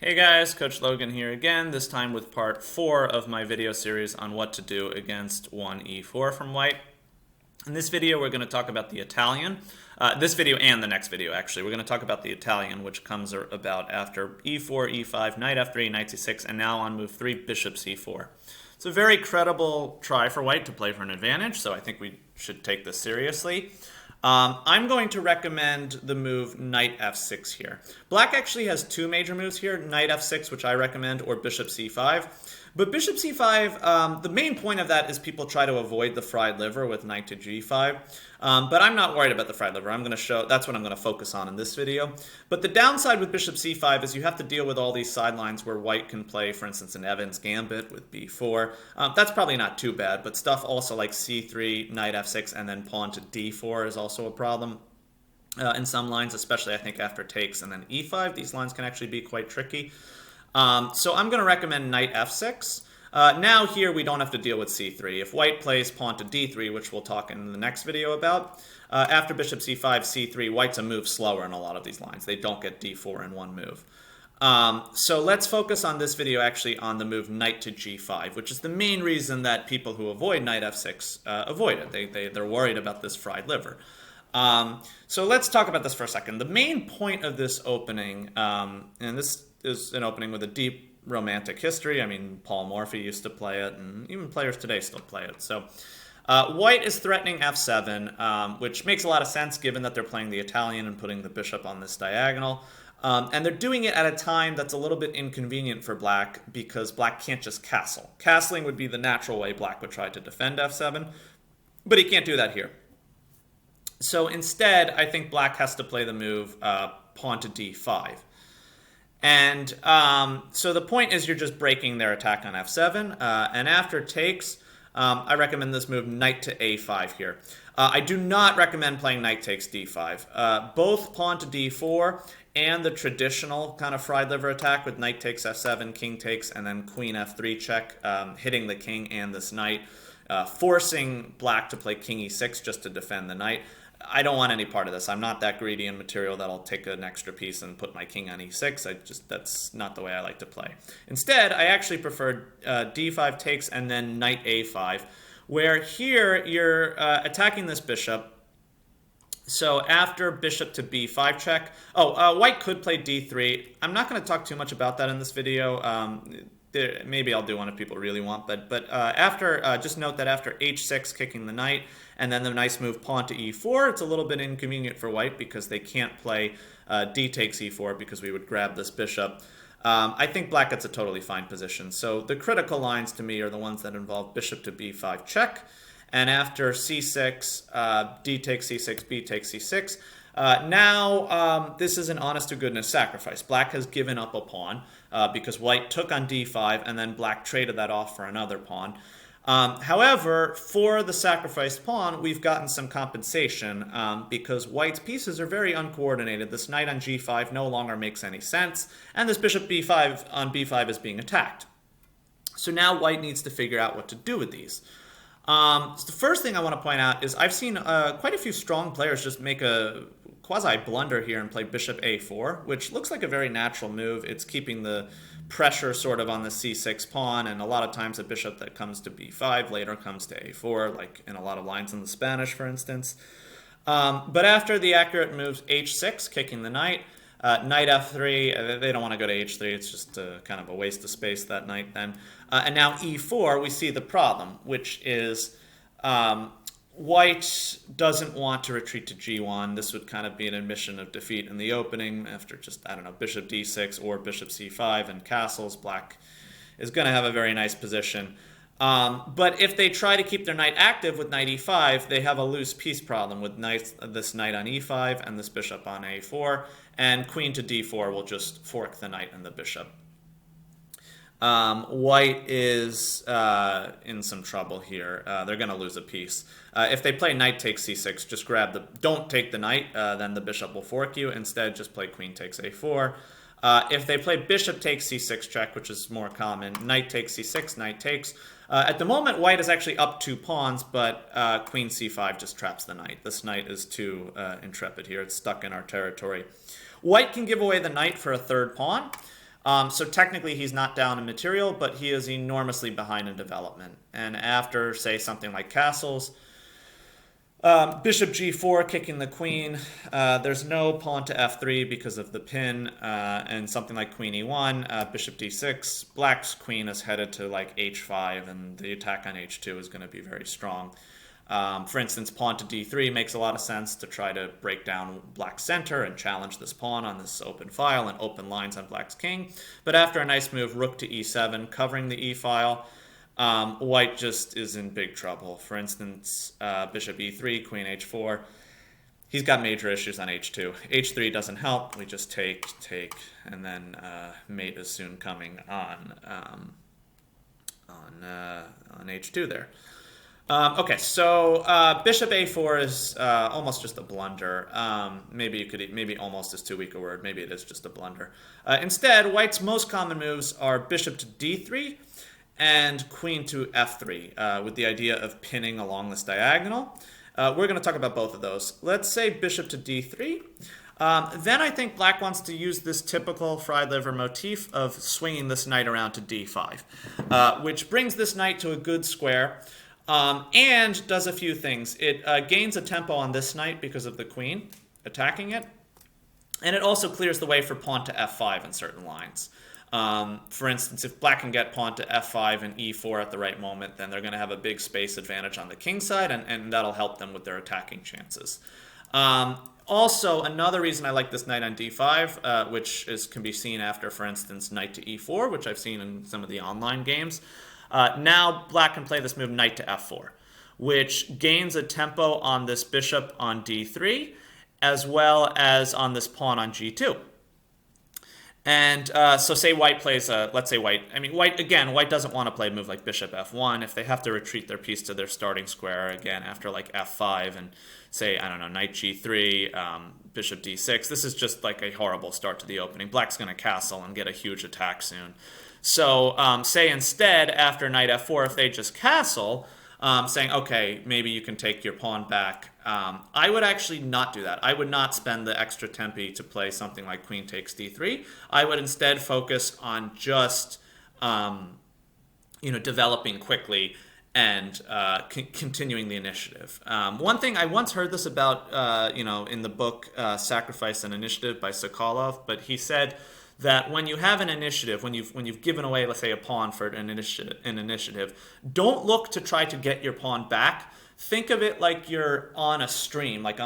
Hey guys, Coach Logan here again, this time with part 4 of my video series on what to do against 1e4 from white. In this video we're going to talk about the Italian. This video and the next video actually. We're going to talk about the Italian, which comes about after e4, e5, knight f3, knight c6, and now on move 3, bishop c4. It's a very credible try for white to play for an advantage, so I think we should take this seriously. I'm going to recommend the move knight f6 here. Black actually has two major moves here, knight f6, which I recommend, or bishop c5. But bishop c5, the main point of that is people try to avoid the fried liver with knight to g5. But I'm not worried about the fried liver. That's what I'm going to focus on in this video. But the downside with bishop c5 is you have to deal with all these sidelines where white can play, for instance, an Evans gambit with b4. That's probably not too bad, but stuff also like c3, knight f6, and then pawn to d4 is also a problem. In some lines, especially I think after takes and then e5, these lines can actually be quite tricky. So I'm going to recommend knight f6. Now here we don't have to deal with c3. If white plays pawn to d3, which we'll talk in the next video about, after bishop c5, c3, white's a move slower in a lot of these lines. They don't get d4 in one move. So let's focus on this video actually on the move knight to g5, which is the main reason that people who avoid knight f6 avoid it. They're worried about this fried liver. So let's talk about this for a second. The main point of this opening, and this is an opening with a deep romantic history. I mean, Paul Morphy used to play it, and even players today still play it. So white is threatening f7, which makes a lot of sense given that they're playing the Italian and putting the bishop on this diagonal. And they're doing it at a time that's a little bit inconvenient for black because black can't just castle. Castling would be the natural way black would try to defend f7, but he can't do that here. So instead, I think black has to play the move pawn to d5. And so the point is you're just breaking their attack on f7. And after takes, I recommend this move knight to a5 here. I do not recommend playing knight takes d5. Both pawn to d4 and the traditional kind of fried liver attack with knight takes f7, king takes, and then queen f3 check, hitting the king and this knight, forcing black to play king e6 just to defend the knight. I don't want any part of this. I'm not that greedy in material that I'll take an extra piece and put my king on e6. That's not the way I like to play. Instead, I actually prefer d5 takes and then knight a5, where here you're attacking this bishop. So after bishop to b5 check, white could play d3. I'm not going to talk too much about that in this video. Maybe I'll do one if people really want, but just note that after h6 kicking the knight, and then the nice move pawn to e4, it's a little bit inconvenient for white because they can't play d takes e4 because we would grab this bishop. I think black gets a totally fine position. So the critical lines to me are the ones that involve bishop to b5 check, and after c6, d takes c6, b takes c6. Now this is an honest-to-goodness sacrifice. Black has given up a pawn because white took on d5 and then black traded that off for another pawn. However, for the sacrificed pawn, we've gotten some compensation because white's pieces are very uncoordinated. This knight on g5 no longer makes any sense, and this bishop b5 on b5 is being attacked. So now white needs to figure out what to do with these. So the first thing I want to point out is I've seen quite a few strong players just make a quasi-blunder here and play bishop a4, which looks like a very natural move. It's keeping the pressure sort of on the c6 pawn, and a lot of times a bishop that comes to b5 later comes to a4, like in a lot of lines in the Spanish, for instance. But after the accurate moves h6, kicking the knight, knight f3, they don't want to go to h3, it's just kind of a waste of space that knight then. And now e4, we see the problem, which is white doesn't want to retreat to g1. This would kind of be an admission of defeat in the opening after just, I don't know, bishop d6 or bishop c5 and castles. Black is going to have a very nice position. But if they try to keep their knight active with knight e5, they have a loose piece problem with this knight on e5 and this bishop on a4, and queen to d4 will just fork the knight and the bishop. White is in some trouble here. They're going to lose a piece. If they play knight takes c6, just don't take the knight, then the bishop will fork you. Instead, just play queen takes a4. If they play bishop takes c6 check, which is more common, knight takes c6, knight takes. At the moment, white is actually up 2 pawns, but queen c5 just traps the knight. This knight is too intrepid here. It's stuck in our territory. White can give away the knight for a third pawn. So technically he's not down in material, but he is enormously behind in development. And after, say, something like castles, bishop g4 kicking the queen, there's no pawn to f3 because of the pin, and something like queen e1, bishop d6, black's queen is headed to like h5, and the attack on h2 is going to be very strong. For instance, pawn to d3 makes a lot of sense to try to break down black's center and challenge this pawn on this open file and open lines on black's king. But after a nice move, rook to e7, covering the e file, white just is in big trouble. For instance, bishop e3, queen h4. He's got major issues on h2. h3 doesn't help. We just take, and then mate is soon coming on h2 there. Okay, so bishop a4 is almost just a blunder. Maybe almost is too weak a word. Maybe it is just a blunder. Instead, white's most common moves are bishop to d3 and queen to f3, with the idea of pinning along this diagonal. We're going to talk about both of those. Let's say bishop to d3. Then I think black wants to use this typical fried liver motif of swinging this knight around to d5, which brings this knight to a good square. And does a few things. It gains a tempo on this knight because of the queen attacking it. And it also clears the way for pawn to f5 in certain lines. For instance, if black can get pawn to f5 and e4 at the right moment, then they're going to have a big space advantage on the king side, and that'll help them with their attacking chances. Also, another reason I like this knight on d5, which can be seen after, for instance, knight to e4, which I've seen in some of the online games. Now black can play this move knight to f4, which gains a tempo on this bishop on d3, as well as on this pawn on g2. And so say white plays, let's say white doesn't want to play a move like bishop f1. If they have to retreat their piece to their starting square, again, after like f5 and say, I don't know, knight g3, bishop d6, this is just like a horrible start to the opening. Black's going to castle and get a huge attack soon. So say instead, after knight f4, if they just castle, saying, okay, maybe you can take your pawn back, I would actually not do that. I would not spend the extra tempi to play something like queen takes d3. I would instead focus on just developing quickly and continuing the initiative. One thing, I once heard this about, in the book Sacrifice and Initiative by Sokolov, but he said that when you have an initiative, when you've given away, let's say, a pawn for an initiative, don't look to try to get your pawn back. Think of it like you're on a stream, like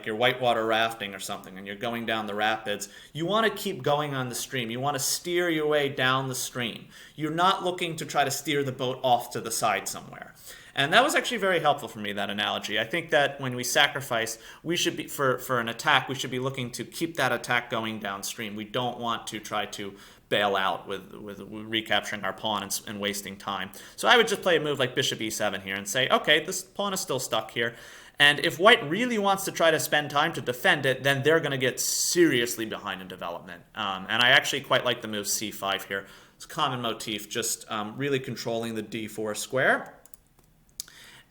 you're whitewater rafting or something, and you're going down the rapids. You want to keep going on the stream. You want to steer your way down the stream. You're not looking to try to steer the boat off to the side somewhere. And that was actually very helpful for me, that analogy. I think that when we sacrifice, we should be, for an attack, we should be looking to keep that attack going downstream. We don't want to try to bail out with recapturing our pawn and wasting time. So I would just play a move like bishop e7 here and say, okay, this pawn is still stuck here. And if white really wants to try to spend time to defend it, then they're going to get seriously behind in development. And I actually quite like the move c5 here. It's a common motif, just really controlling the d4 square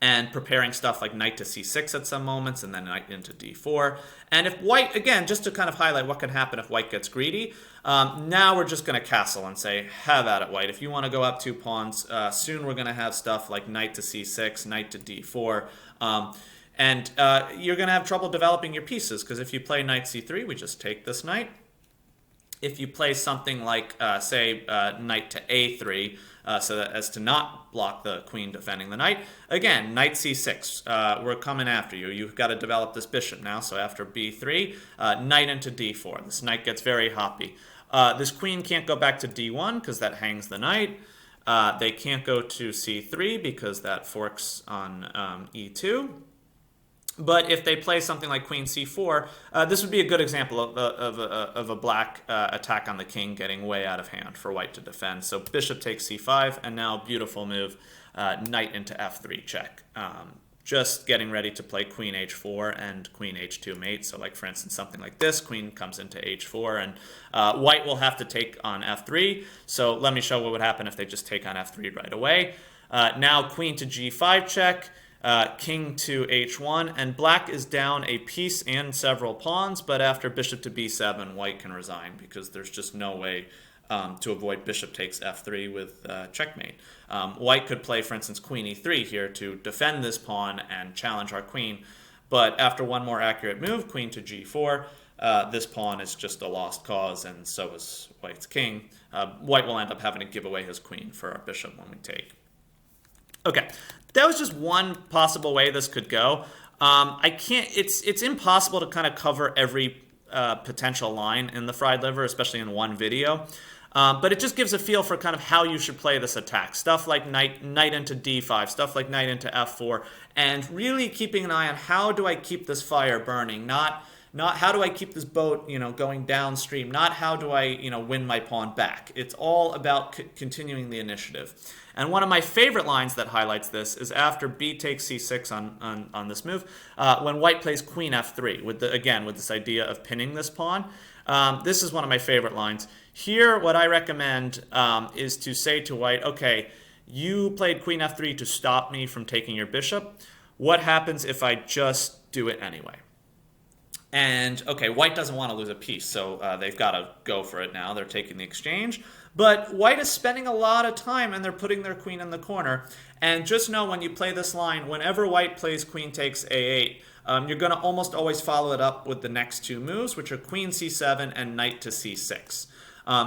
and preparing stuff like knight to c6 at some moments, and then knight into d4. And if white, again, just to kind of highlight what can happen if white gets greedy, now we're just going to castle and say, have at it, white. If you want to go up 2 pawns, soon we're going to have stuff like knight to c6, knight to d4, and you're going to have trouble developing your pieces, because if you play knight c3, we just take this knight. If you play something like, say, knight to a3, so that as to not block the queen defending the knight. Again, knight c6, we're coming after you. You've got to develop this bishop now, so after b3, knight into d4. This knight gets very hoppy. This queen can't go back to d1 because that hangs the knight. They can't go to c3 because that forks on e2. But if they play something like queen c4, this would be a good example of a black attack on the king getting way out of hand for white to defend. So bishop takes c5, and now beautiful move, knight into f3 check. Just getting ready to play queen h4 and queen h2 mate. So like, for instance, something like this, queen comes into h4, and white will have to take on f3. So let me show what would happen if they just take on f3 right away. Now queen to g5 check. King to h1, and black is down a piece and several pawns, but after bishop to b7, white can resign because there's just no way to avoid bishop takes f3 with checkmate. White could play, for instance, queen e3 here to defend this pawn and challenge our queen. But after one more accurate move, queen to g4, this pawn is just a lost cause, and so is white's king. White will end up having to give away his queen for our bishop when we take. Okay, that was just one possible way this could go. It's impossible to kind of cover every potential line in the fried liver, especially in one video. But it just gives a feel for kind of how you should play this attack. Stuff like knight into d5, stuff like knight into f4, and really keeping an eye on how do I keep this fire burning, not how do I keep this boat, going downstream, not how do I, win my pawn back. It's all about continuing the initiative. And one of my favorite lines that highlights this is after b takes c6 on this move, when white plays queen f3, with this idea of pinning this pawn. This is one of my favorite lines. Here, what I recommend is to say to white, okay, you played queen f3 to stop me from taking your bishop. What happens if I just do it anyway? And, okay, white doesn't want to lose a piece, so they've got to go for it now. They're taking the exchange. But white is spending a lot of time, and they're putting their queen in the corner. And just know when you play this line, whenever white plays queen takes a8, you're going to almost always follow it up with the next two moves, which are queen c7 and knight to c6.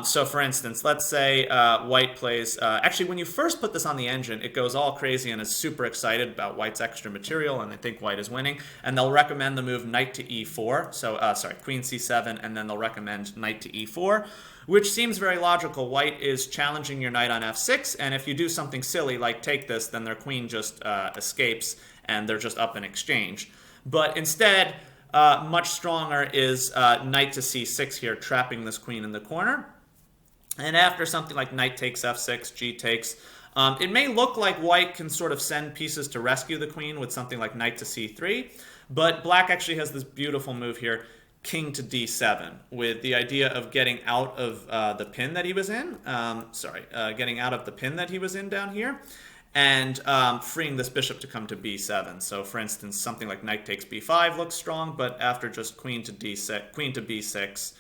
So for instance, let's say white plays, actually when you first put this on the engine, it goes all crazy and is super excited about white's extra material, and they think white is winning, and they'll recommend the move knight to e4, so queen c7, and then they'll recommend knight to e4, which seems very logical. White is challenging your knight on f6, and if you do something silly like take this, then their queen just escapes, and they're just up in exchange. But instead, much stronger is knight to c6 here, trapping this queen in the corner. And after something like knight takes f6, g takes, it may look like white can sort of send pieces to rescue the queen with something like knight to c3, but black actually has this beautiful move here, king to d7, with the idea of getting out of the pin that he was in, getting out of the pin that he was in down here, and freeing this bishop to come to b7. So for instance, something like knight takes b5 looks strong, but after just queen to b6,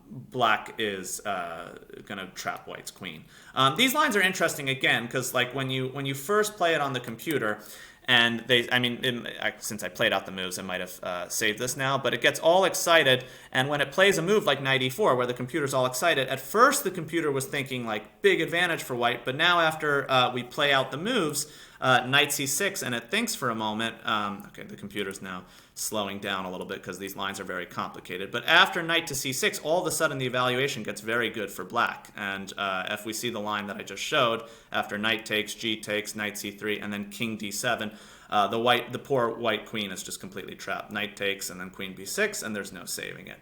black is going to trap white's queen. These lines are interesting again because like when you first play it on the computer, and since I played out the moves, I might have saved this now, but it gets all excited, and when it plays a move like knight e4, where the computer's all excited, at first the computer was thinking like big advantage for white, but now after we play out the moves, knight c6, and it thinks for a moment, okay, the computer's now slowing down a little bit because these lines are very complicated, but after knight to c6, all of a sudden the evaluation gets very good for black, and if we see the line that I just showed, after knight takes, g takes, knight c3, and then king d7, the poor white queen is just completely trapped. Knight takes, and then queen b6, and there's no saving it.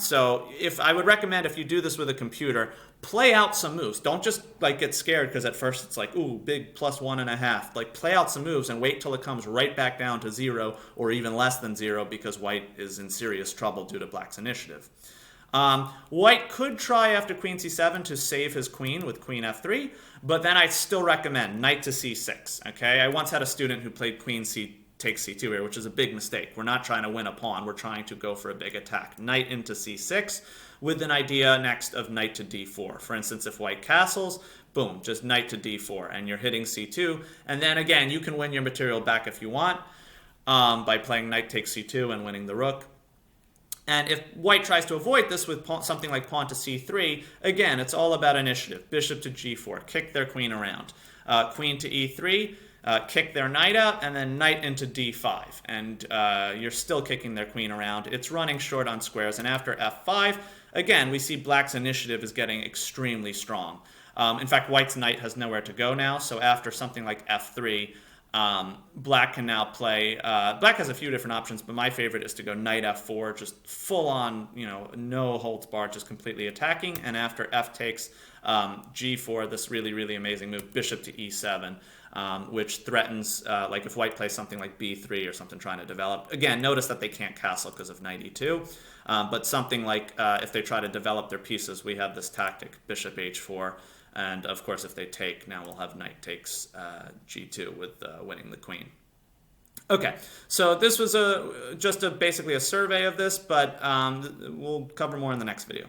So I would recommend if you do this with a computer, play out some moves. Don't just like get scared because at first it's like, ooh, big +1.5. Like play out some moves and wait till it comes right back down to 0 or even less than 0 because white is in serious trouble due to black's initiative. White could try after queen c7 to save his queen with queen f3, but then I still recommend knight to c6. Okay, I once had a student who played queen takes c2 here, which is a big mistake. We're not trying to win a pawn. We're trying to go for a big attack. Knight into c6 with an idea next of knight to d4. For instance, if white castles, boom, just knight to d4, and you're hitting c2. And then again, you can win your material back if you want by playing knight takes c2 and winning the rook. And if white tries to avoid this with something like pawn to c3, again, it's all about initiative. Bishop to g4, kick their queen around. Queen to e3, kick their knight out, and then knight into d5. And you're still kicking their queen around. It's running short on squares. And after f5, again, we see black's initiative is getting extremely strong. In fact, white's knight has nowhere to go now. So after something like f3, black can now play, black has a few different options, but my favorite is to go knight f4, just full on, no holds barred, just completely attacking. And after f takes, g4, this really, really amazing move, bishop to e7, which threatens, like if white plays something like b3 or something trying to develop. Again, notice that they can't castle because of knight e2, but something like if they try to develop their pieces, we have this tactic, bishop h4, and of course if they take, now we'll have knight takes g2 with winning the queen. Okay, so this was basically a survey of this, but we'll cover more in the next video.